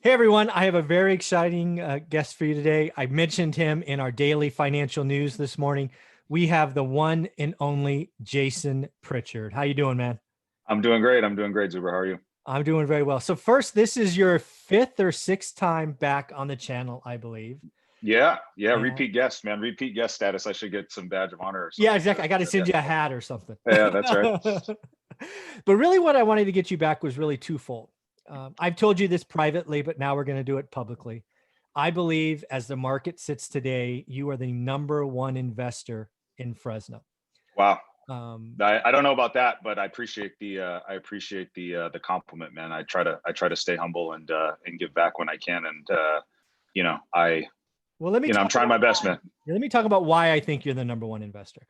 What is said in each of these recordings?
Hey everyone, I have a very exciting guest for you today. I mentioned him in our daily financial news this morning. We have the one and only Jason Pritchard. How you doing, man? I'm doing great. I'm doing great, Zuber. How are you? I'm doing very well. So first, this is your fifth or sixth time back on the channel, I believe. Yeah. And Repeat guest, man. Repeat guest status. I should get some badge of honor or yeah, something. exactly. I got to Yeah, send you a hat or something. yeah, that's right. But really, what I wanted to get you back was really twofold. I've told you this privately, but now we're going to do it publicly. I believe as the market sits today, you are the number one investor in Fresno. Wow. Um, I don't know about that, but I appreciate the compliment, man. I try to stay humble and give back when I can, and you know I well, let me I'm talk trying about my best, why. man. Let me talk about why I think you're the number one investor.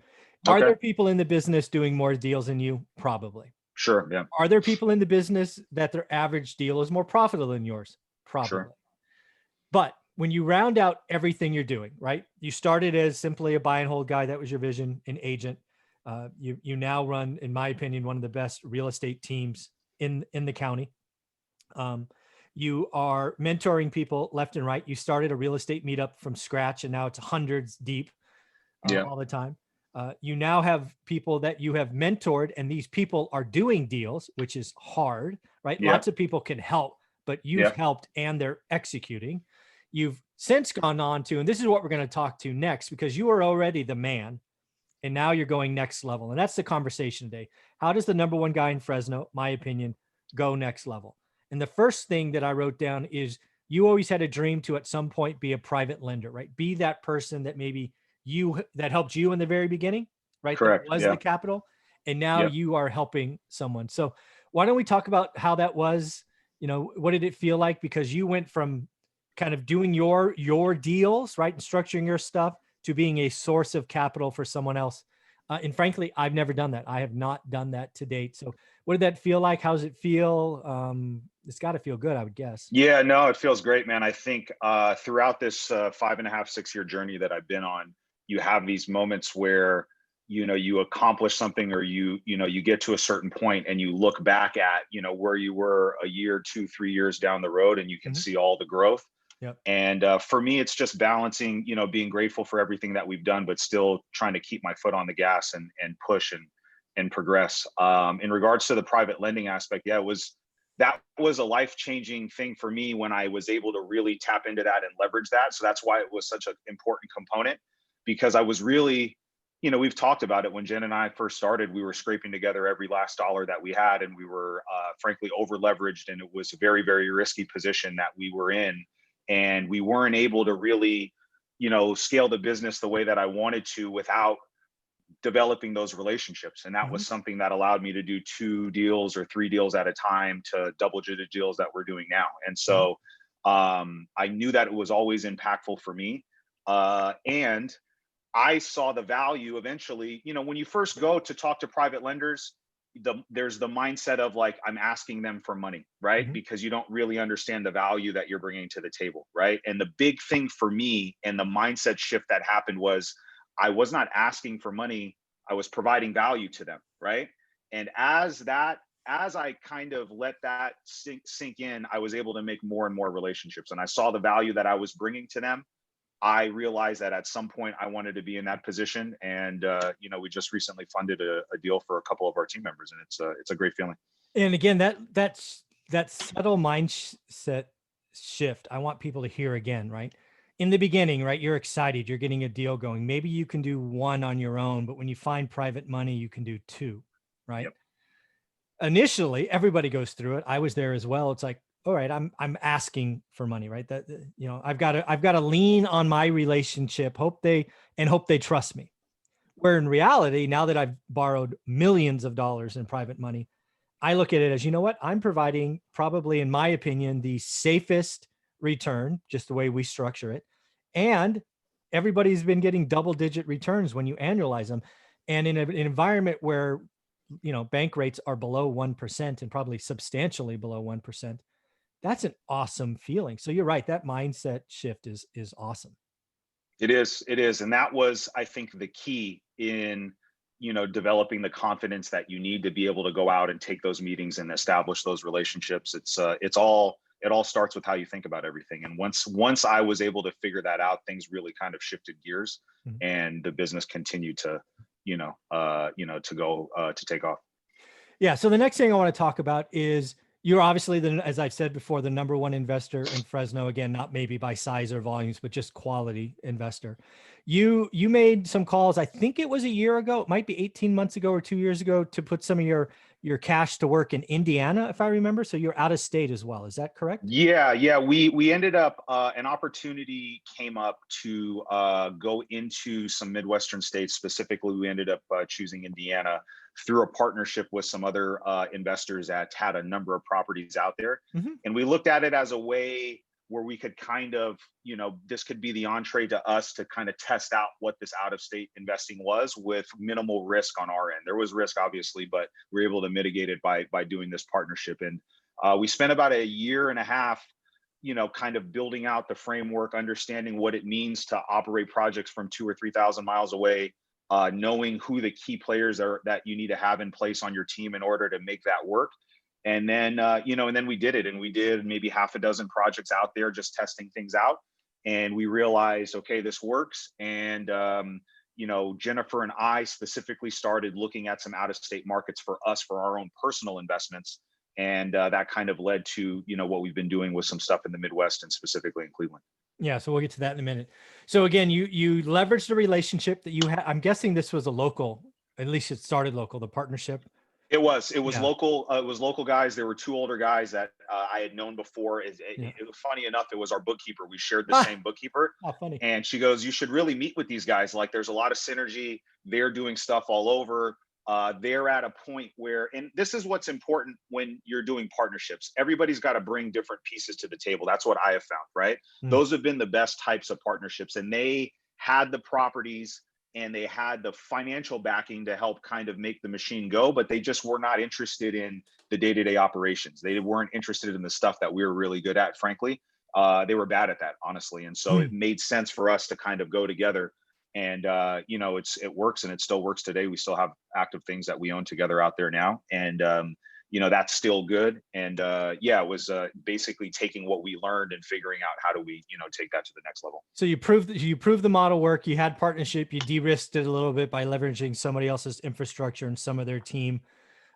Are Okay, there people in the business doing more deals than you? Probably. sure, yeah, Are there people in the business that their average deal is more profitable than yours? sure, Probably. But when you round out everything you're doing, right? You started as simply a buy and hold guy. That was your vision, an agent. You now run, in my opinion, one of the best real estate teams in the county. Um, you are mentoring people left and right. You started a real estate meetup from scratch, and now it's hundreds deep yeah, all the time. You now have people that you have mentored, and these people are doing deals, which is hard, right? yeah, Lots of people can help, but you've yeah. helped and they're executing. You've since gone on to, and this is what we're going to talk to next, because you are already the man, and now you're going next level. And that's the conversation today. How does the number one guy in Fresno, my opinion, go next level? And the first thing that I wrote down is you always had a dream to at some point be a private lender, right? Be that person that maybe you that helped you in the very beginning, right? That Correct. was the Yeah, capital. And now yeah. you are helping someone. So why don't we talk about how that was? What did it feel like? Because you went from kind of doing your deals, right? And structuring your stuff to being a source of capital for someone else. And frankly, I've never done that. I have not done that to date. So what did that feel like? How does it feel? It's got to feel good, I would guess. Yeah, no, it feels great, man. I think throughout this 5.5, 6 year journey that I've been on, you have these moments where you accomplish something, or you get to a certain point and you look back at where you were a year, 2, 3 years down the road, and you can Mhm. see all the growth. Yep. And for me, it's just balancing, being grateful for everything that we've done, but still trying to keep my foot on the gas and push and progress. In regards to the private lending aspect, yeah, that was a life-changing thing for me when I was able to really tap into that and leverage that. So that's why it was such an important component, because I was really, we've talked about it. When Jen and I first started, we were scraping together every last dollar that we had, and we were frankly over leveraged, and it was a very, very risky position that we were in, and we weren't able to really, scale the business the way that I wanted to without developing those relationships. And that Mhm. was something that allowed me to do 2 deals or 3 deals at a time to double-digit deals that we're doing now. And Mhm. so I knew that it was always impactful for me. And I saw the value eventually. When you first go to talk to private lenders, there's the mindset of like, I'm asking them for money, right? Mhm. Because you don't really understand the value that you're bringing to the table, right? And the big thing for me and the mindset shift that happened was I was not asking for money, I was providing value to them, right? And as I kind of let that sink in, I was able to make more and more relationships, and I saw the value that I was bringing to them. I realized that at some point I wanted to be in that position, and we just recently funded a deal for a couple of our team members, and it's a great feeling. And again, that subtle mindset shift, I want people to hear again, right? In the beginning, right? You're excited, you're getting a deal going. Maybe you can do one on your own, but when you find private money, you can do two, right? Yep. Initially, everybody goes through it. I was there as well. It's like, all right, I'm asking for money, right? That I've got to lean on my relationship, hope they trust me. Where in reality, now that I've borrowed millions of dollars in private money, I look at it as, you know what? I'm providing probably, in my opinion, the safest return, just the way we structure it. And everybody's been getting double digit returns when you annualize them. And in an environment where, bank rates are below 1% and probably substantially below 1%, that's an awesome feeling. So you're right. That mindset shift is awesome. It is, and that was, I think, the key in developing the confidence that you need to be able to go out and take those meetings and establish those relationships. It's all it all starts with how you think about everything. And once I was able to figure that out, things really kind of shifted gears, Mhm. and the business continued to, to go to take off. Yeah. So the next thing I want to talk about is you're obviously as I've said before, the number one investor in Fresno. Again, not maybe by size or volumes, but just quality investor. You made some calls. I think it was a year ago. It might be 18 months ago or 2 years ago to put some of your cash to work in Indiana, if I remember. So you're out of state as well. Is that correct? Yeah. We ended up an opportunity came up to go into some Midwestern states. Specifically, we ended up choosing Indiana through a partnership with some other investors that had a number of properties out there, Mhm. and we looked at it as a way where we could kind of, this could be the entree to us to kind of test out what this out of state investing was with minimal risk on our end. There was risk, obviously, but we were able to mitigate it by doing this partnership. And we spent about a year and a half, kind of building out the framework, understanding what it means to operate projects from 2 or 3,000 miles away, knowing who the key players are that you need to have in place on your team in order to make that work. And then, and then we did it, and we did maybe half a dozen projects out there, just testing things out. And we realized, okay, this works. And, Jennifer and I specifically started looking at some out of state markets for us for our own personal investments. And that kind of led to, what we've been doing with some stuff in the Midwest and specifically in Cleveland. Yeah, so we'll get to that in a minute. So again, you leveraged the relationship that you had. I'm guessing this was a local, at least it started local, the partnership. It was Yeah. local. It was local guys. There were two older guys that I had known before. Yeah. It was funny enough. It was our bookkeeper. We shared the Ah, same bookkeeper, how funny. and she goes, "You should really meet with these guys. Like, there's a lot of synergy. They're doing stuff all over. They're at a point where, and this is what's important when you're doing partnerships. Everybody's got to bring different pieces to the table. That's what I have found. Right? Mm, Those have been the best types of partnerships, and they had the properties and they had the financial backing to help kind of make the machine go, but they just were not interested in the day-to-day operations. They weren't interested in the stuff that we were really good at, frankly. They were bad at that, honestly. And so mm. it made sense for us to kind of go together. And it works, and it still works today. We still have active things that we own together out there now. And that's still good. And it was basically taking what we learned and figuring out how do we, take that to the next level. So you proved the model work. You had partnership. You de-risked it a little bit by leveraging somebody else's infrastructure and some of their team.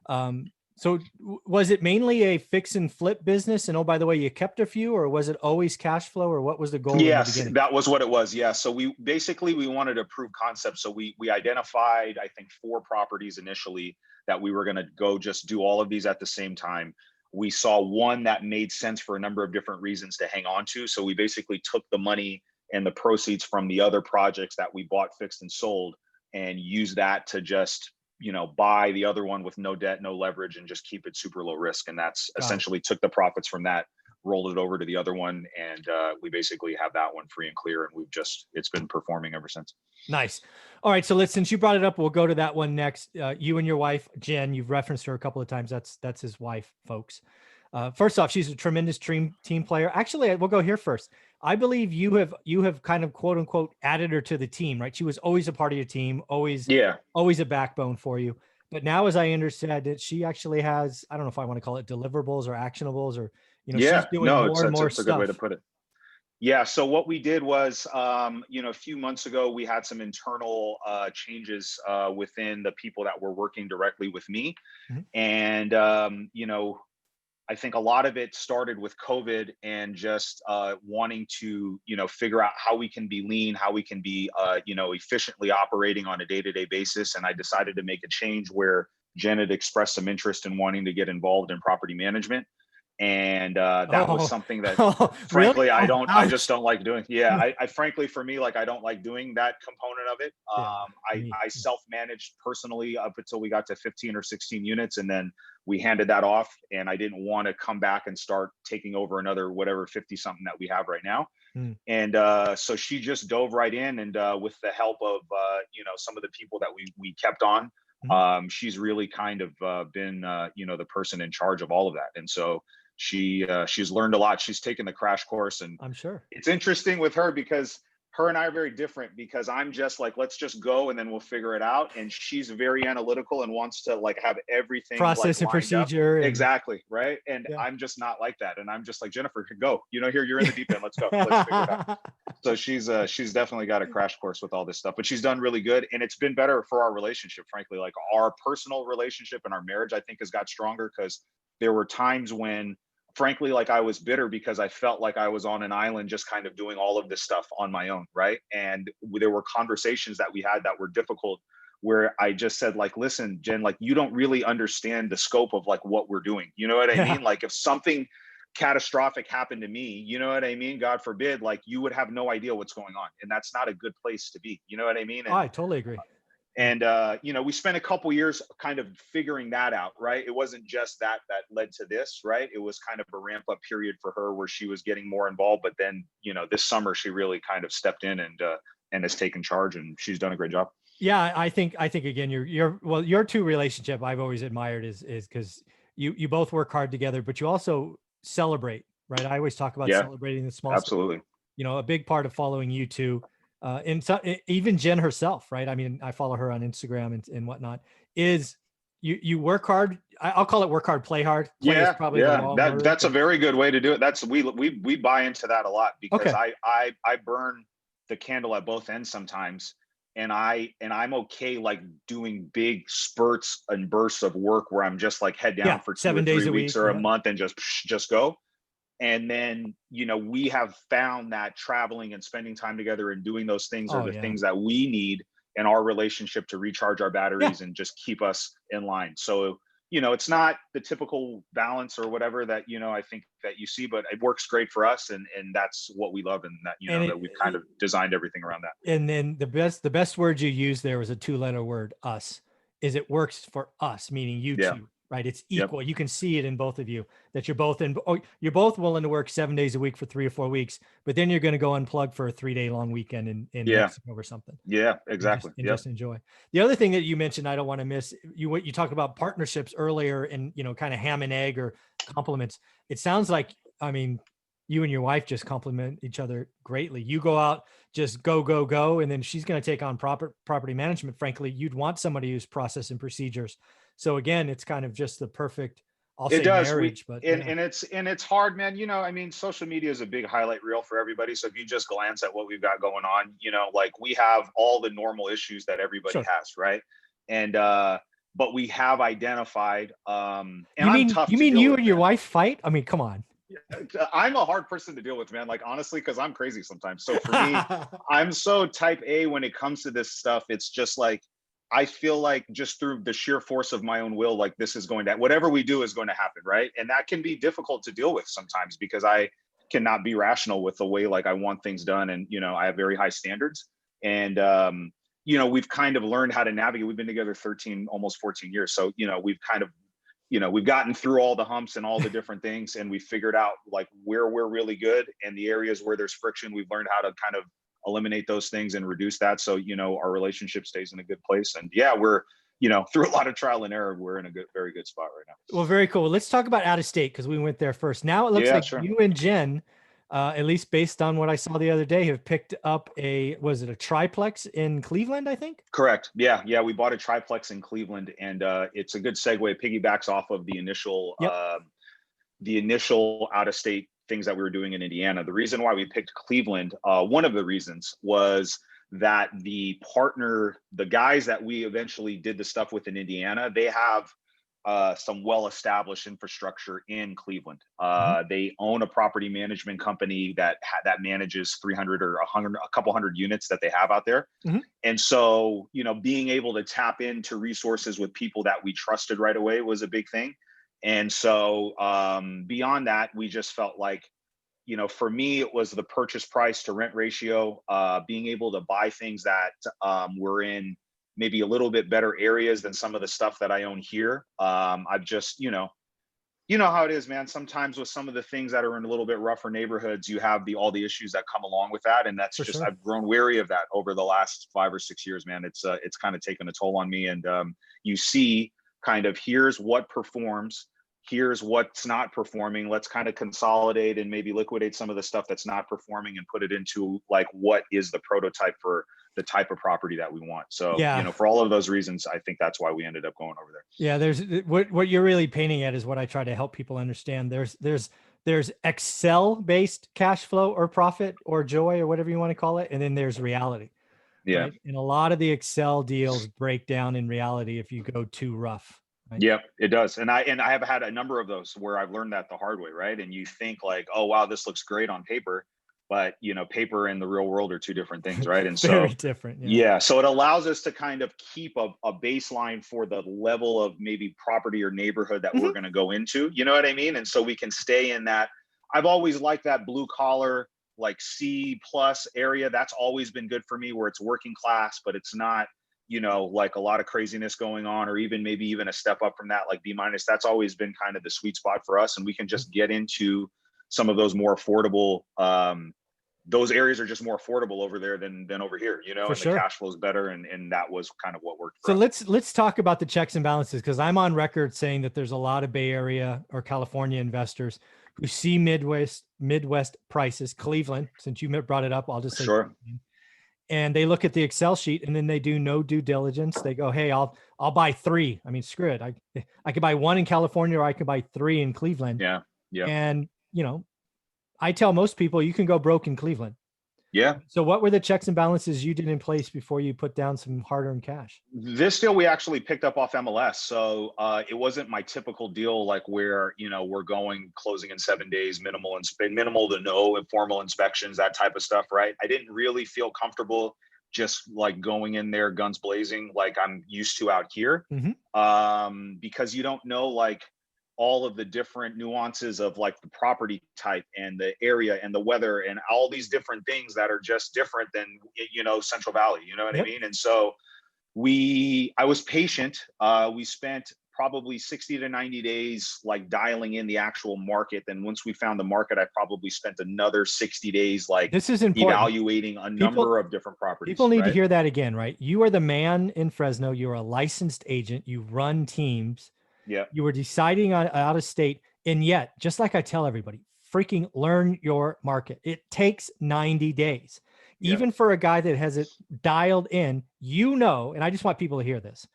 Was it mainly a fix and flip business? And oh, by the way, you kept a few, or was it always cash flow, or what was the goal in the Yes, beginning? that was what it was. Yeah. So we wanted to prove concept. So we identified, I think, 4 properties initially that we were going to go just do all of these at the same time. We saw one that made sense for a number of different reasons to hang on to. So we basically took the money and the proceeds from the other projects that we bought, fixed, and sold, and used that to just, buy the other one with no debt, no leverage, and just keep it super low risk. And that's Got it. essentially took the profits from that, rolled it over to the other one, and we basically have that one free and clear, and it's been performing ever since. Nice. All right. So since you brought it up, we'll go to that one next. You and your wife, Jen, you've referenced her a couple of times. That's his wife, folks. First off, she's a tremendous team player. Actually, we'll go here first. I believe you have kind of quote unquote added her to the team, right? She was always a part of your team, Yeah. always a backbone for you. But now, as I understand it, she actually has, I don't know if I want to call it deliverables or actionables, or she's Yeah. doing No, more and more it's a good way to stuff. put it. Yeah. So what we did was, a few months ago, we had some internal changes within the people that were working directly with me. Mhm. And, I think a lot of it started with COVID and just wanting to, figure out how we can be lean, how we can be, efficiently operating on a day-to-day basis. And I decided to make a change where Jen had expressed some interest in wanting to get involved in property management. And that was Oh, something that, oh, really? frankly, Oh, I just ouch. don't like doing. Yeah, I frankly, for me, like, I don't like doing that component of it. Yeah, me. I self-managed personally up until we got to 15 or 16 units, and then we handed that off, and I didn't want to come back and start taking over another whatever 50 something that we have right now. Mm. And so she just dove right in, and with the help of some of the people that we kept on, Mhm. she's really kind of been the person in charge of all of that. And so she's learned a lot. She's taken the crash course, and I'm sure. it's interesting with her because her and I are very different because I'm just like, let's just go and then we'll figure it out. And she's very analytical and wants to like have everything like Process and lined up. procedure and Exactly. Right. And yeah. I'm just not like that. And I'm just like, Jennifer, go, here, you're in the deep end. Let's go. Let's figure it out. So she's definitely got a crash course with all this stuff, but she's done really good. And it's been better for our relationship, frankly. Like our personal relationship and our marriage, I think, has got stronger because there were times when, frankly, like I was bitter because I felt like I was on an island just kind of doing all of this stuff on my own, right? And there were conversations that we had that were difficult where I just said, like, listen, Jen, like, you don't really understand the scope of like what we're doing. You know what I Yeah. mean? Like if something catastrophic happened to me, you know what I mean? God forbid, like you would have no idea what's going on. And that's not a good place to be. You know what I mean? Oh, I totally agree. And we spent a couple years kind of figuring that out, right? It wasn't just that led to this, right? It was kind of a ramp up period for her where she was getting more involved. But then, this summer she really kind of stepped in and has taken charge, and she's done a great job. Yeah, I think again, your two relationship I've always admired is because you both work hard together, but you also celebrate, right? I always talk about Yeah, celebrating the small stuff. absolutely. A big part of following you two, and so, even Jen herself, right? I mean, I follow her on Instagram and whatnot. Is you work hard? I'll call it work hard, play hard. Play is probably the wrong word. That's a very good way to do it. That's we buy into that a lot because Okay. I burn the candle at both ends sometimes, and I'm okay like doing big spurts and bursts of work where I'm just like head down for 2 or 7 days 3 a weeks week, or a yeah. month and just go. And then, we have found that traveling and spending time together and doing those things are the things that we need in our relationship to recharge our batteries and just keep us in line. So, it's not the typical balance or whatever that, I think that you see, but it works great for us. And that's what we love. And that, that we've kind of designed everything around that. And then the best word you used there was a 2-letter word, us, is it works for us, meaning you two. Right. It's equal. Yep. You can see it in both of you that you're both you're both willing to work 7 days a week for 3 or 4 weeks, but then you're going to go unplug for a 3-day long weekend in Mexico or something. Yeah, exactly. And just enjoy. The other thing that you mentioned, I don't want to miss what you talked about partnerships earlier and, kind of ham and egg or compliments. It sounds like, I mean, you and your wife just complement each other greatly. You go out, just go. And then she's going to take on property management. Frankly, you'd want somebody who's process and procedures. So again, it's kind of just the perfect, marriage, but and it's hard, man. I mean, social media is a big highlight reel for everybody. So if you just glance at what we've got going on, like we have all the normal issues that everybody has, right? And but we have identified and you mean you and your wife fight? I mean, come on. I'm a hard person to deal with, man. Like, honestly, because I'm crazy sometimes. So for me, I'm so type A when it comes to this stuff. It's just like, I feel like just through the sheer force of my own will, like this is whatever we do is going to happen. Right. And that can be difficult to deal with sometimes because I cannot be rational with the way like I want things done. And, I have very high standards. And, we've kind of learned how to navigate. We've been together 13, almost 14 years. So, we've kind of, we've gotten through all the humps and all the different things, and we figured out like where we're really good and the areas where there's friction. We've learned how to kind of eliminate those things and reduce that. So, our relationship stays in a good place. And we're, through a lot of trial and error, we're in a very good spot right now. Well, very cool. Let's talk about out of state because we went there first. Now it looks like you and Jen, at least based on what I saw the other day, have picked up was it a triplex in Cleveland, I think? Correct. Yeah. We bought a triplex in Cleveland, and it's a good segue. It piggybacks off of the initial out of state things that we were doing in Indiana. The reason why we picked Cleveland, one of the reasons was that the guys that we eventually did the stuff with in Indiana, they have some well-established infrastructure in Cleveland. They own a property management company that manages 300 or 100, a couple hundred units that they have out there. And so, being able to tap into resources with people that we trusted right away was a big thing. And so beyond that, we just felt like, for me, it was the purchase price to rent ratio, being able to buy things that were in maybe a little bit better areas than some of the stuff that I own here. I've just, how it is, man. Sometimes with some of the things that are in a little bit rougher neighborhoods, you have all the issues that come along with that. And that's I've grown wary of that over the last 5 or 6 years, man. It's kind of taken a toll on me. And you see kind of here's what performs. here's what's not performing. Let's kind of consolidate and maybe liquidate some of the stuff that's not performing and put it into like what is the prototype for the type of property that we want. So, Yeah. for all of those reasons, I think that's why we ended up going over there. Yeah. There's what you're really painting at is what I try to help people understand. There's Excel based cash flow or profit or joy or whatever you want to call it. And then there's reality. Yeah. Right. And a lot of the Excel deals break down in reality if you go too rough. Right? Yep, it does. And I have had a number of those where I've learned that the hard way, right? And you think like, oh wow, this looks great on paper, but paper and the real world are two different things, right? And Very so different. yeah, so it allows us to kind of keep a baseline for the level of maybe property or neighborhood that we're going to go into. You know what I mean? And so we can stay in that. I've always liked that blue collar, like C plus area. That's always been good for me, where it's working class, but it's not like a lot of craziness going on, or maybe even a step up from that, like B minus. That's always been kind of the sweet spot for us. And we can just get into some of those more affordable, those areas are just more affordable over there than over here, For and sure. the cash flow is better. And that was kind of what worked for So us. let's talk about the checks and balances, because I'm on record saying that there's a lot of Bay Area or California investors who see Midwest prices, Cleveland, since you brought it up, I'll just say Sure. Cleveland, and they look at the Excel sheet and then they do no due diligence. They go, hey, I'll buy 3. I mean, screw it. I could buy 1 in California, or I could buy 3 in Cleveland. Yeah. Yeah. And, I tell most people you can go broke in Cleveland. Yeah. So what were the checks and balances you did in place before you put down some hard-earned cash? This deal we actually picked up off MLS. So it wasn't my typical deal, like where, we're closing in 7 days, minimal to no informal inspections, that type of stuff. Right. I didn't really feel comfortable just like going in there guns blazing, like I'm used to out here. Because you don't know, like, all of the different nuances of like the property type and the area and the weather and all these different things that are just different than, Central Valley, you know what I mean? And so I was patient. We spent probably 60 to 90 days like dialing in the actual market. Then once we found the market, I probably spent another 60 days like this is important, evaluating a number of different properties. People need to hear that again, right? You are the man in Fresno. You're a licensed agent. You run teams. Yeah. You were deciding on out of state. And yet, just like I tell everybody, freaking learn your market. It takes 90 days. Even for a guy that has it dialed in, and I just want people to hear this.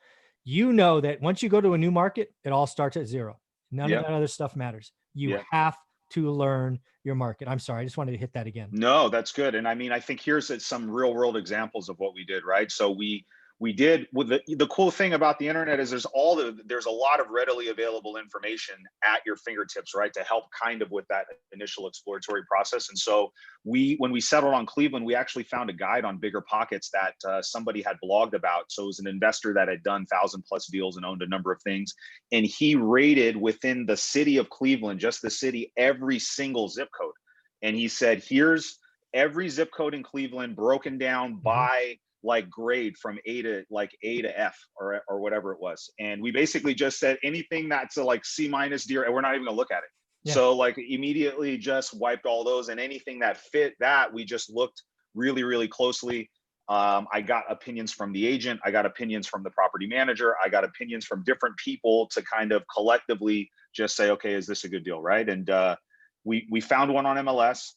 That once you go to a new market, it all starts at 0. None of that other stuff matters. You have to learn your market. I'm sorry. I just wanted to hit that again. No, that's good. And I mean, I think here's some real world examples of what we did, right? So we did with the cool thing about the internet is there's a lot of readily available information at your fingertips, right, to help kind of with that initial exploratory process. And so when we settled on Cleveland, we actually found a guide on Bigger Pockets that somebody had blogged about. So it was an investor that had done 1,000+ deals and owned a number of things, and he rated within the city of Cleveland, just the city, every single zip code. And he said, here's every zip code in Cleveland broken down by like grade from A to F or whatever it was. And we basically just said anything that's a like C- dear, and we're not even gonna look at it. Yeah. So like immediately just wiped all those, and anything that fit that, we just looked really, really closely. I got opinions from the agent. I got opinions from the property manager. I got opinions from different people to kind of collectively just say, okay, is this a good deal, right? And we found one on MLS.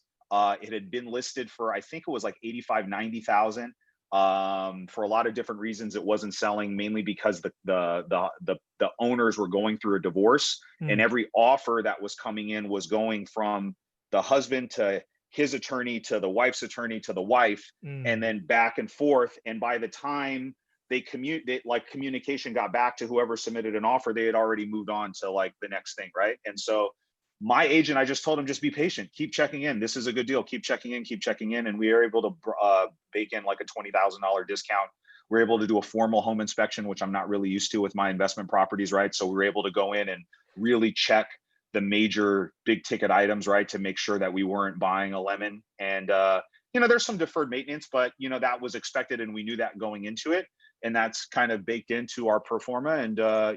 It had been listed for, I think it was like 85, 90,000. For a lot of different reasons, it wasn't selling, mainly because the owners were going through a divorce, and every offer that was coming in was going from the husband to his attorney to the wife's attorney to the wife, and then back and forth. And by the time communication got back to whoever submitted an offer, they had already moved on to like the next thing, right? And so my agent, I just told him, just be patient, keep checking in. This is a good deal. Keep checking in. And we were able to bake in like a $20,000 discount. We were able to do a formal home inspection, which I'm not really used to with my investment properties, right? So we were able to go in and really check the major big ticket items, right, to make sure that we weren't buying a lemon. And, there's some deferred maintenance, but, that was expected, and we knew that going into it. And that's kind of baked into our pro forma. And, I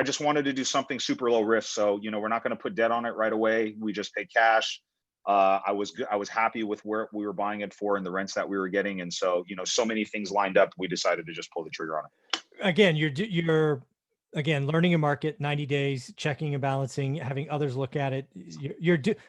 just wanted to do something super low risk. So, we're not going to put debt on it right away. We just pay cash. I was happy with where we were buying it for and the rents that we were getting. And so, so many things lined up, we decided to just pull the trigger on it. Again, you're again, learning a market, 90 days, checking and balancing, having others look at it.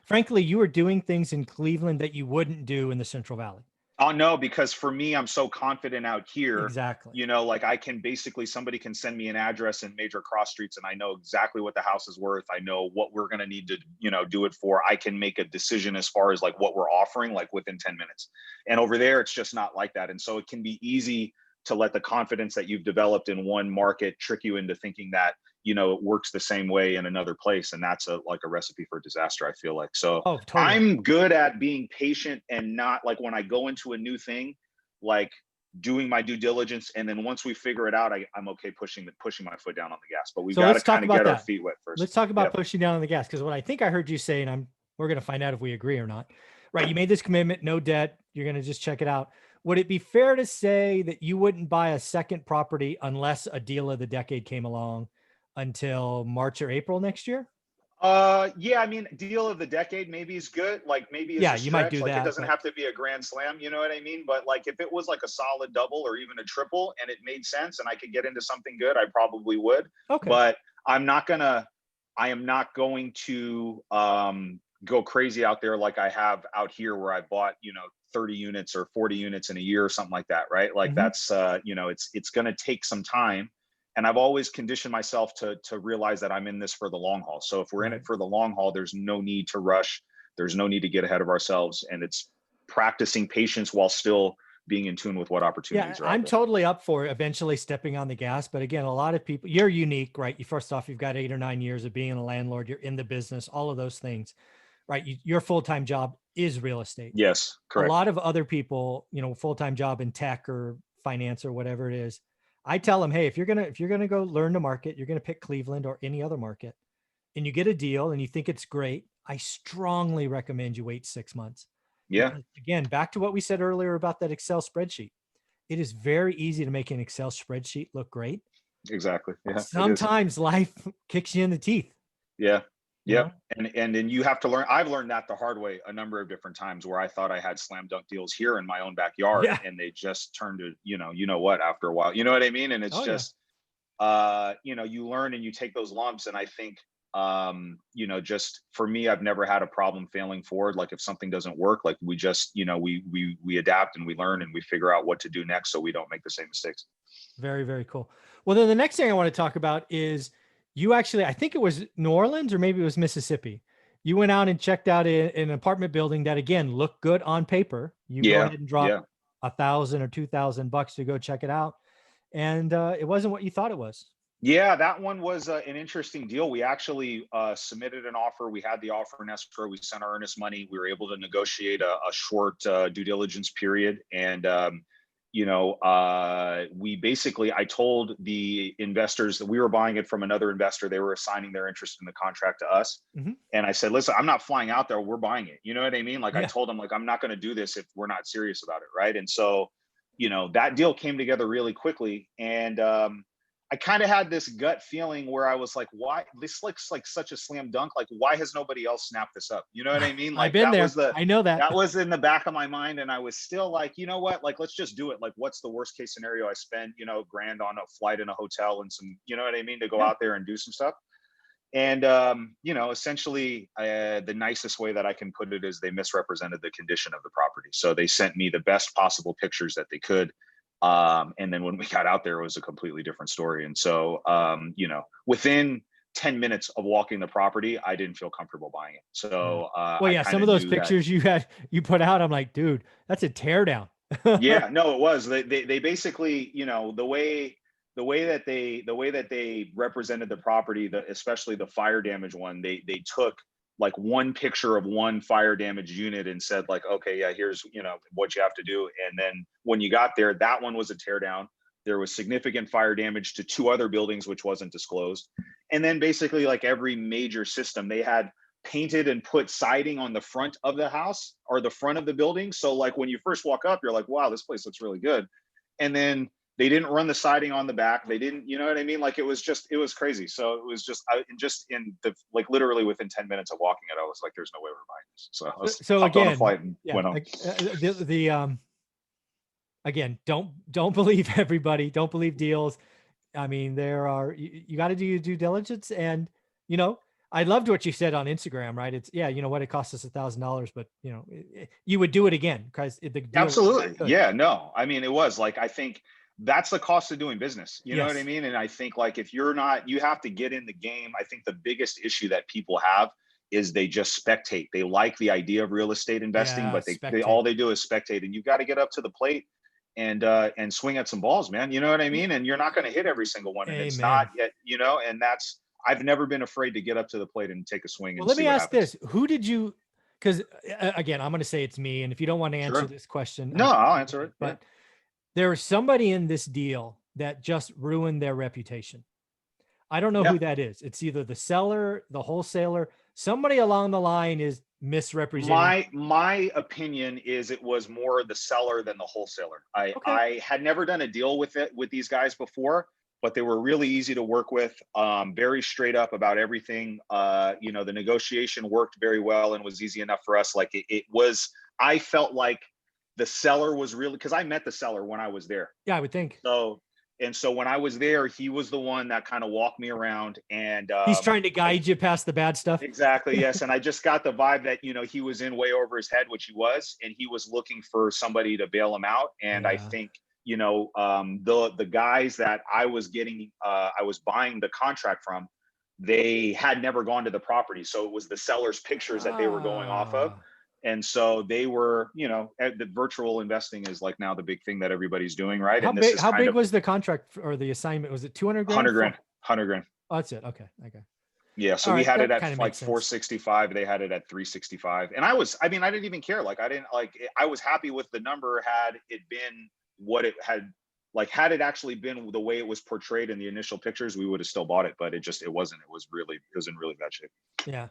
Frankly, you are doing things in Cleveland that you wouldn't do in the Central Valley. Oh no, because for me, I'm so confident out here. Exactly. Like I can basically, somebody can send me an address in major cross streets and I know exactly what the house is worth. I know what we're going to need to, do it for. I can make a decision as far as like what we're offering, like within 10 minutes. And over there, it's just not like that. And so it can be easy to let the confidence that you've developed in one market trick you into thinking that, it works the same way in another place. And that's like a recipe for disaster, I feel like. So Oh, totally. I'm good at being patient and not like when I go into a new thing, like doing my due diligence. And then once we figure it out, I'm okay pushing my foot down on the gas, but we So got to let's talk kind of about get our that. feet wet first. Let's talk about Yep. pushing down on the gas. Because what I think I heard you say, and we're going to find out if we agree or not, right? You made this commitment, no debt. You're going to just check it out. Would it be fair to say that you wouldn't buy a second property unless a deal of the decade came along until March or April next year? Yeah, I mean, deal of the decade maybe is good. Like maybe is Yeah, a you might stretch. do Like it that, doesn't but have to be a grand slam, you know what I mean? But like if it was like a solid double or even a triple and it made sense and I could get into something good, I probably would. okay. But I am not going to go crazy out there like I have out here where I bought, 30 units or 40 units in a year or something like that, right? Like Mhm. that's it's going to take some time, and I've always conditioned myself to realize that I'm in this for the long haul. So if we're in Right. it for the long haul, there's no need to rush. There's no need to get ahead of ourselves, and it's practicing patience while still being in tune with what Yeah, opportunities are out I'm there. totally up for eventually stepping on the gas. But again, a lot of people, you're unique, right? You first off, you've got 8 or 9 years of being a landlord. You're in the business, all of those things, right? Your full-time job is real estate. Yes, A correct. lot of other people, full-time job in tech or finance or whatever it is. I tell them, hey, if you're gonna go learn the market, you're gonna pick Cleveland or any other market, and you get a deal and you think it's great. I strongly recommend you wait 6 months Yeah, because again, back to what we said earlier about that Excel spreadsheet. It is very easy to make an Excel spreadsheet look great. exactly. Yeah, it is. Sometimes life kicks you in the teeth, Yeah. you Yep. know? And then you have to learn. I've learned that the hard way a number of different times where I thought I had slam dunk deals here in my own backyard Yeah. and they just turned to, what after a while. You know what I mean? And it's Oh yeah. just you learn and you take those lumps. And I think just for me, I've never had a problem failing forward. Like if something doesn't work, like we just, we adapt and we learn and we figure out what to do next so we don't make the same mistakes. Very, very cool. Well, then the next thing I want to talk about is you actually, I think it was New Orleans or maybe it was Mississippi. You went out and checked out an apartment building that again looked good on paper. You go Yeah. ahead and drop Yeah. 1,000 or 2,000 bucks to go check it out, and it wasn't what you thought it was. Yeah, that one was an interesting deal. We actually submitted an offer. We had the offer in escrow. We sent our earnest money. We were able to negotiate a short due diligence period. And, we basically, I told the investors that we were buying it from another investor. They were assigning their interest in the contract to us. Mhm. And I said, listen, I'm not flying out there. We're buying it. You know what I mean? Like I Yeah. told them, like, I'm not going to do this if we're not serious about it. Right. And so, that deal came together really quickly. And, I kind of had this gut feeling where I was like, why this looks like such a slam dunk? Like, why has nobody else snapped this up? You know what I mean? I've Like been there. I know that. that was in the back of my mind. And I was still like, you know what? Like, let's just do it. Like, what's the worst case scenario? I spend, grand on a flight in a hotel and some, you know what I mean, to go Yeah. out there and do some stuff. And essentially, the nicest way that I can put it is they misrepresented the condition of the property. So they sent me the best possible pictures that they could. And then when we got out there, it was a completely different story. And so, within 10 minutes of walking the property, I didn't feel comfortable buying it. Yeah. So Well, I yeah, kind some of of those knew that. pictures you put out, I'm like, dude, that's a teardown. Yeah, no, it was. They basically, the way that they represented the property, especially the fire damage one, they took like one picture of one fire damage unit and said like, okay, yeah, here's what you have to do. And then when you got there, that one was a tear down. There was significant fire damage to two other buildings, which wasn't disclosed. And then basically like every major system, they had painted and put siding on the front of the house or the front of the building. So like when you first walk up, you're like, wow, this place looks really good. And then they didn't run the siding on the back. They didn't, you know what I mean? Like it was crazy. So it was just in the, like literally within 10 minutes of walking it, I was like, there's no way we're buying this. So I was So hopped on a again, flight and yeah, went home. again, don't believe everybody. Don't believe deals. I mean, you got to do your due diligence. And, you know, I loved what you said on Instagram, right? It's, yeah, you know what, it cost us $1,000, but you know, you would do it again because the deal was that Absolutely. good. Yeah, no. I mean, it was like, I think that's the cost of doing business. You know what I Yes. mean? And I think like if you're not, you have to get in the game. I think the biggest issue that people have is they just spectate. They like the idea of real estate investing, Yeah. but they Spectate. all they do is spectate. And you've got to get up to the plate and swing at some balls, man. You know what I mean? And you're not going to hit every single one. And it's not Amen. yet, you know, and that's I've never been afraid to get up to the plate and take a swing Well, and let see me what ask happens. this. Who did you, because again, I'm going to say it's me. And if you don't want to answer Sure. this question, No, I'll answer it. Yeah. but there was somebody in this deal that just ruined their reputation. I don't know Yeah. who that is. It's either the seller, the wholesaler, somebody along the line is misrepresenting. My opinion is it was more the seller than the wholesaler. Okay. I had never done a deal with these guys before, but they were really easy to work with. Very straight up about everything. You know, the negotiation worked very well and was easy enough for us. Like it was. I felt like the seller was really, because I met the seller when I was there. Yeah, I would think. So when I was there, he was the one that kind of walked me around, and He's trying to guide you past the bad stuff. exactly, yes. And I just got the vibe that, you know, he was in way over his head, which he was, and he was looking for somebody to bail him out. And I Yeah. think, you know, the guys that I was buying the contract from, they had never gone to the property. So it was the seller's pictures that they were going off of. Ah. And so they were, you know, the virtual investing is like now the big thing that everybody's doing, right? How And this big? is How kind big of was the contract or the assignment? Was it 200 grand? 100 grand, 100 grand. Oh, that's it. Okay. Okay. Yeah, so All we right. had it That at kind of like makes sense. 465. They had it at 365, and I mean, I didn't even care. Like, I didn't like. I was happy with the number. Had it been what it had, like, had it actually been the way it was portrayed in the initial pictures, we would have still bought it. But it wasn't. It was in really bad shape. Yeah.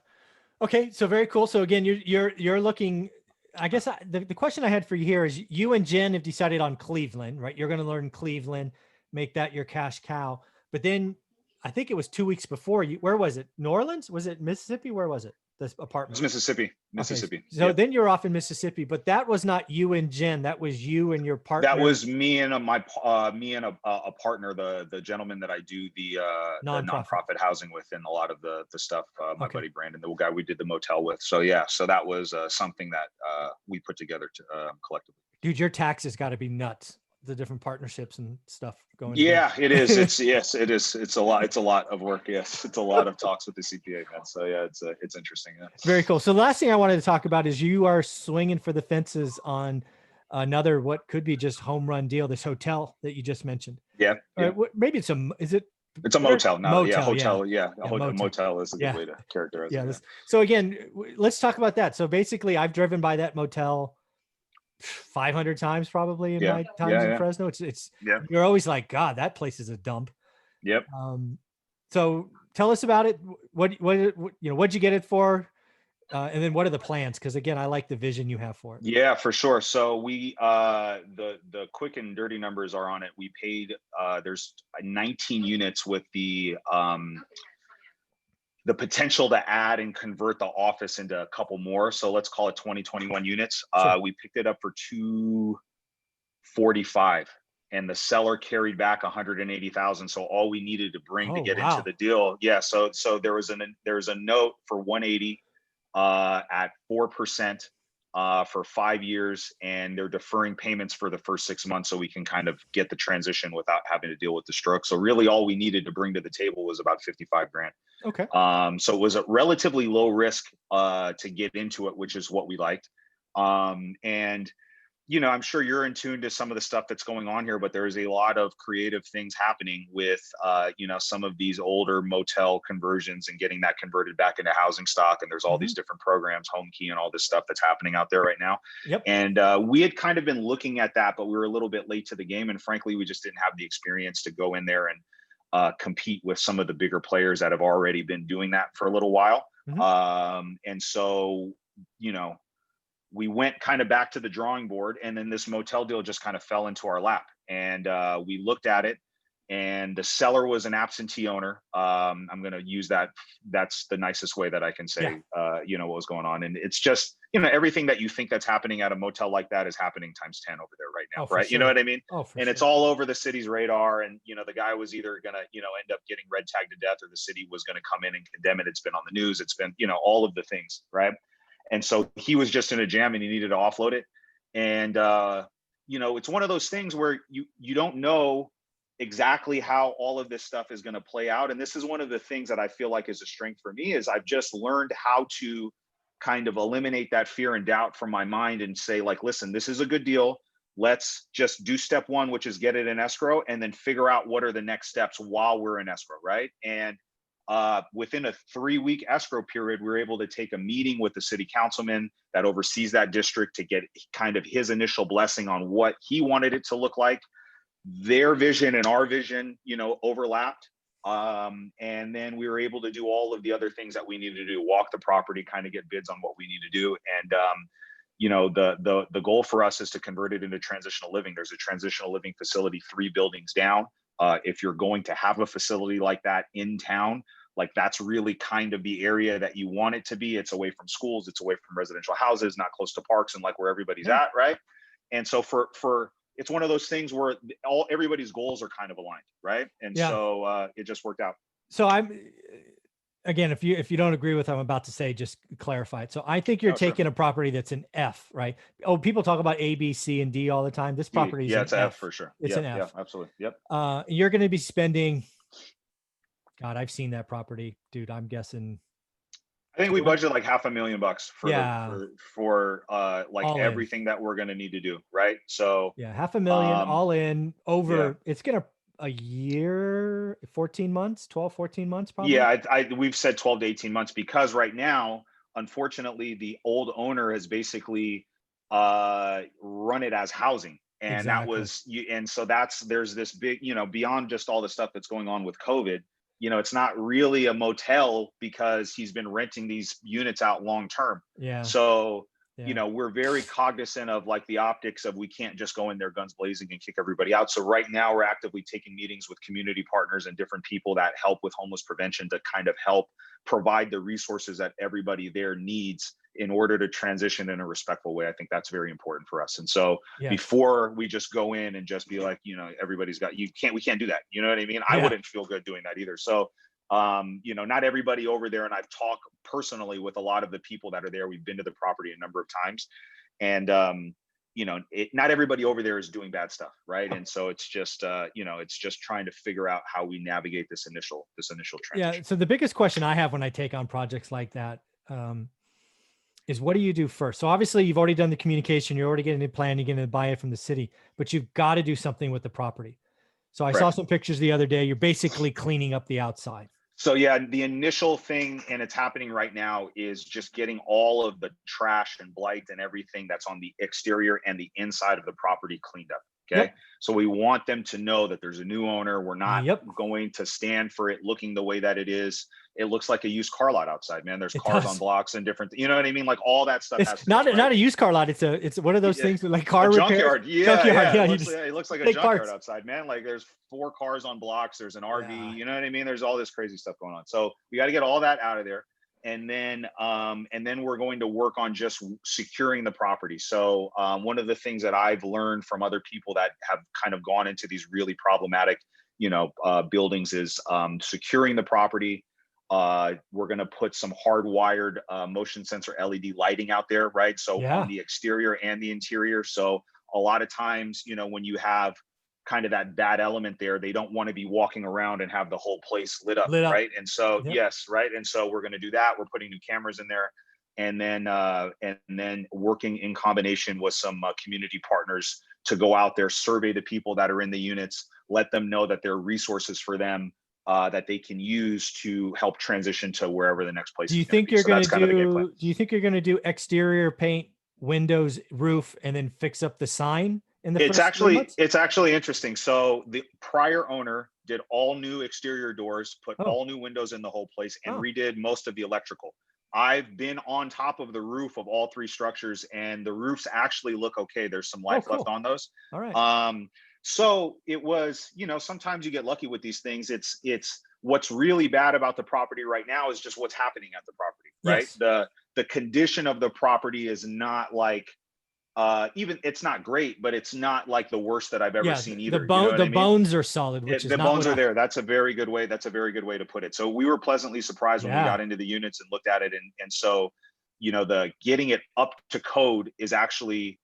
Okay. So very cool. So again, you're looking. I guess the question I had for you here is you and Jen have decided on Cleveland, right? You're going to learn Cleveland, make that your cash cow. But then I think it was 2 weeks before you, where was it? New Orleans? Was it Mississippi? Where was it? This It apartment? was Mississippi, Okay. Mississippi. So Yep. then you're off in Mississippi, but that was not you and Jen. That was you and your That partner, was me and me and a partner, the gentleman that I do the nonprofit. nonprofit housing with, and a lot of the stuff. My Okay. buddy Brandon, the guy we did the motel with. So yeah, so that was something that we put together collectively. Dude, your taxes got to be nuts. The different partnerships and stuff going together. Yeah, it is. It's yes, it is. It's a lot. It's a lot of work. Yes, it's a lot of talks with the CPA, man. So yeah, it's interesting. Yeah. Very cool. So the last thing I wanted to talk about is you are swinging for the fences on another, what could be just home run deal, this hotel that you just mentioned. Yeah. Yeah. Maybe is it? It's a motel. No, yeah, Motel, hotel. Yeah, Yeah, a motel. motel is a good Yeah. way to characterize Yeah. it. So again, let's talk about that. So basically I've driven by that motel 500 times probably in Yeah. my Yeah. times in Yeah. Fresno. It's, Yeah. you're always like, God, that place is a dump. Yep. So tell us about it. What, what'd you get it for? And then what are the plans? Because again, I like the vision you have for it. Yeah, for sure. So we the quick and dirty numbers are on it. We paid there's 19 units with the potential to add and convert the office into a couple more. So let's call it 21 units. Sure. We picked it up for 245, and the seller carried back 180,000. So all we needed to bring to get into the deal. Yeah. So there was a note for 180 at 4% for 5 years, and they're deferring payments for the first 6 months so we can kind of get the transition without having to deal with the stroke. So really all we needed to bring to the table was about 55 grand. Okay. So it was a relatively low risk to get into it, which is what we liked. And you know, I'm sure you're in tune to some of the stuff that's going on here, but there's a lot of creative things happening with, you know, some of these older motel conversions and getting that converted back into housing stock. And there's all these different programs, Home Key, and all this stuff that's happening out there right now. Yep. And we had kind of been looking at that, but we were a little bit late to the game. And frankly, we just didn't have the experience to go in there and compete with some of the bigger players that have already been doing that for a little while. And so, you know, we went kind of back to the drawing board, and then this motel deal just kind of fell into our lap. And we looked at it, and the seller was an absentee owner. I'm going to use that. That's the nicest way that I can say, you know, what was going on. And it's just, you know, everything that you think that's happening at a motel like that is happening times 10 over there, right now, Oh, for right? You know sure. what I mean? Oh, for And it's sure. all over the city's radar. And the guy was either gonna, end up getting red tagged to death, or the city was gonna come in and condemn it. It's been on the news. It's been, all of the things, right? And so he was just in a jam and he needed to offload it. And it's one of those things where you don't know exactly how all of this stuff is going to play out. And this is one of the things that I feel like is a strength for me, is I've just learned how to kind of eliminate that fear and doubt from my mind and say, like, listen, this is a good deal. Let's just do step one, which is get it in escrow, and then figure out what are the next steps while we're in escrow, right? And within a 3-week escrow period, we were able to take a meeting with the city councilman that oversees that district to get kind of his initial blessing on what he wanted it to look like. Their vision and our vision, overlapped. And then we were able to do all of the other things that we needed to do, walk the property, kind of get bids on what we need to do. And, the goal for us is to convert it into transitional living. There's a transitional living facility 3 buildings down. If you're going to have a facility like that in town, like, that's really kind of the area that you want it to be. It's away from schools, it's away from residential houses, not close to parks and like where everybody's at, right? And so for it's one of those things where everybody's goals are kind of aligned, right? And Yeah. so it just worked out. So again, if you don't agree with what I'm about to say, just clarify it. So I think you're Oh, sure. taking a property that's an F, right? Oh, people talk about A, B, C, and D all the time. This property is Yeah, an it's an F F. for sure. It's Yeah, an F. yeah, absolutely. Yep. You're going to be spending, God, I've seen that property, dude. I'm guessing. I think we budgeted like $500,000 for Yeah, like all in. everything that we're going to need to do, right? So Yeah, $500,000 all in over. It's gonna a year, 14 months, 12, 14 months probably. Yeah, we've said 12 to 18 months, because right now, unfortunately, the old owner has basically run it as housing. And that Exactly. was you. And so there's this big, beyond just all the stuff that's going on with COVID, it's not really a motel because he's been renting these units out long term. Yeah. So, Yeah. we're very cognizant of like the optics of, we can't just go in there guns blazing and kick everybody out. So right now we're actively taking meetings with community partners and different people that help with homeless prevention to kind of help provide the resources that everybody there needs in order to transition in a respectful way. I think that's very important for us. And so before we just go in and just be like, everybody's got, we can't do that. You know what I mean? I wouldn't feel good doing that either. So, not everybody over there. And I've talked personally with a lot of the people that are there. We've been to the property a number of times, and, not everybody over there is doing bad stuff. Right. And so it's just, it's just trying to figure out how we navigate this initial transition. Yeah. So the biggest question I have when I take on projects like that, is what do you do first? So obviously you've already done the communication, you're already getting a plan, you're going to buy it from the city, but you've got to do something with the property. So I saw some pictures the other day. You're basically cleaning up the outside. So yeah, the initial thing, and it's happening right now, is just getting all of the trash and blight and everything that's on the exterior and the inside of the property cleaned up. Okay. So we want them to know that there's a new owner. We're not going to stand for it looking the way that it is. It looks like a used car lot outside, man. There's cars on blocks and different, you know what I mean? Like all that stuff has to not go, not a used car lot. It's one of those things with like car junkyard. Junkyard. Yeah, it looks like a junkyard outside, man. Like there's 4 cars on blocks. There's an RV. You know what I mean? There's all this crazy stuff going on. So we got to get all that out of there. And then we're going to work on just securing the property. So one of the things that I've learned from other people that have kind of gone into these really problematic, buildings is securing the property. We're going to put some hardwired motion sensor LED lighting out there, right? So on the exterior and the interior. So a lot of times, when you have kind of that bad element there, they don't want to be walking around and have the whole place lit up. Right? And so right. And so we're going to do that. We're putting new cameras in there, and then working in combination with some community partners to go out there, survey the people that are in the units, let them know that there are resources for them that they can use to help transition to wherever the next place do you is think you're going to do do you think you're going to do exterior paint, windows, roof, and then fix up the sign in the it's actually interesting. So the prior owner did all new exterior doors, put all new windows in the whole place, and redid most of the electrical. I've been on top of the roof of all 3 structures, and the roofs actually look okay. There's some life left on those. All right. So it was, sometimes you get lucky with these things. It's what's really bad about the property right now is just what's happening at the property, right? The condition of the property is not like even it's not great, but it's not like the worst that I've ever Yeah, seen the either. You know bone, what the I mean? bones are solid, which is The not bones what are I. there. That's a very good way. That's a very good way to put it. So we were pleasantly surprised when we Yeah, got into the units and looked at it. And so, the getting it up to code is actually,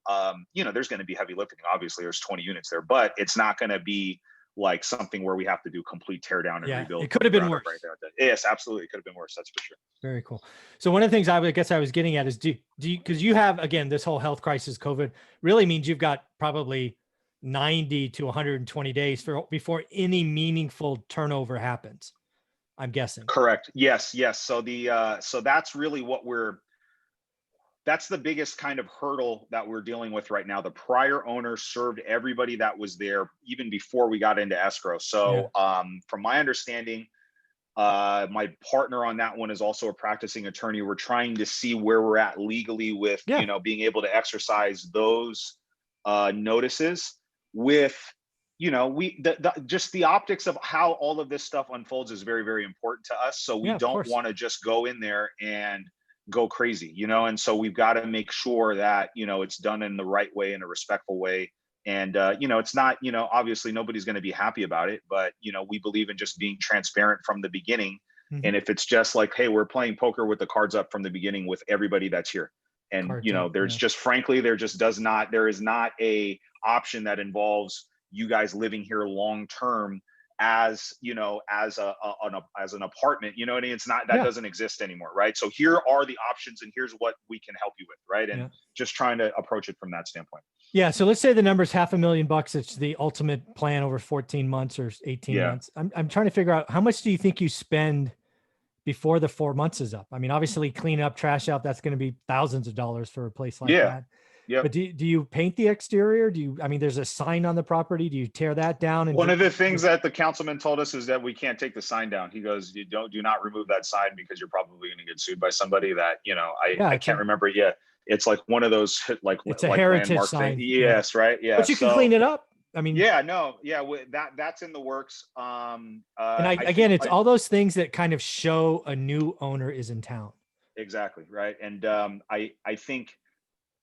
there's going to be heavy lifting. Obviously, there's 20 units there, but it's not going to be like something where we have to do complete tear down and yeah, rebuild it from could the have been ground up worse. right there. Yes, absolutely. It could have been worse. That's for sure. Very cool. So one of the things I guess I was getting at is do you, because you have, again, this whole health crisis, COVID really means you've got probably 90 to 120 days before any meaningful turnover happens, I'm guessing. Correct. Yes. Yes. So so that's really that's the biggest kind of hurdle that we're dealing with right now. The prior owner served everybody that was there even before we got into escrow. Yeah. So from my understanding, my partner on that one is also a practicing attorney. We're trying to see where we're at legally with, Yeah. being able to exercise those notices with, just the optics of how all of this stuff unfolds is very, very important to us. So we Yeah, of don't course. want to just go in there and go crazy, and so we've got to make sure that, it's done in the right way, in a respectful way. And it's not, obviously nobody's going to be happy about it, but we believe in just being transparent from the beginning. Mhm. And if it's just like, hey, we're playing poker with the cards up from the beginning with everybody that's here, and Cards up, there's yeah. just, frankly, there is not a option that involves you guys living here long term as as an apartment. You know what I mean? It's not, that Yeah. doesn't exist anymore, right? So here are the options, and here's what we can help you with, right? And Yeah. just trying to approach it from that standpoint. Yeah. So let's say the number's $500,000. It's the ultimate plan over 14 months or 18 Yeah. months. I'm trying to figure out, how much do you think you spend before the 4 months is up? I mean, obviously clean up, trash out, that's going to be thousands of dollars for a place like Yeah. that. Yep. But do you paint the exterior? I mean, there's a sign on the property. Do you tear that down? And One of the things that the councilman told us is that we can't take the sign down. He goes, do not remove that sign, because you're probably going to get sued by somebody that, I can't remember it yet. It's like one of those it's a like heritage landmark sign. thing. Yes. Right. Yeah. But you can clean it up. I mean, yeah, no, yeah, that's in the works. and I again, think it's all those things that kind of show a new owner is in town. exactly right. And I think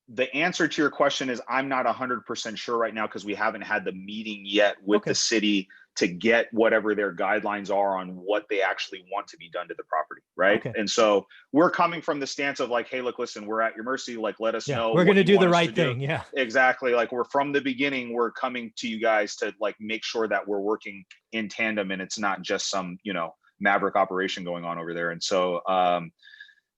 the answer to your question is I'm not 100% sure right now, because we haven't had the meeting yet with the city to get whatever their guidelines are on what they actually want to be done to the property, right? Okay. And so we're coming from the stance of like, hey, look, listen, we're at your mercy. Like, let us know. We're what going to you do want the us right to do. thing. Yeah. Exactly. Like, we're from the beginning, we're coming to you guys to like make sure that we're working in tandem, and it's not just some, maverick operation going on over there. And so,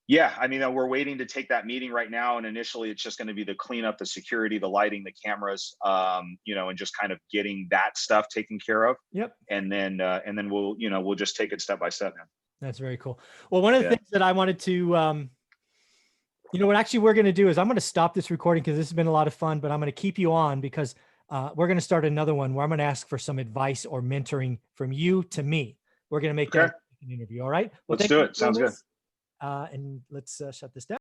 yeah, I mean, we're waiting to take that meeting right now. And initially it's just going to be the cleanup, the security, the lighting, the cameras, and just kind of getting that stuff taken care of. Yep. And then we'll just take it step by step, man. That's very cool. Well, one of the things that I wanted to, what actually we're going to do is I'm going to stop this recording, because this has been a lot of fun, but I'm going to keep you on, because we're going to start another one where I'm going to ask for some advice or mentoring from you to me. We're going to make that an interview. All right. Well, let's do it. Sounds good. And let's shut this down.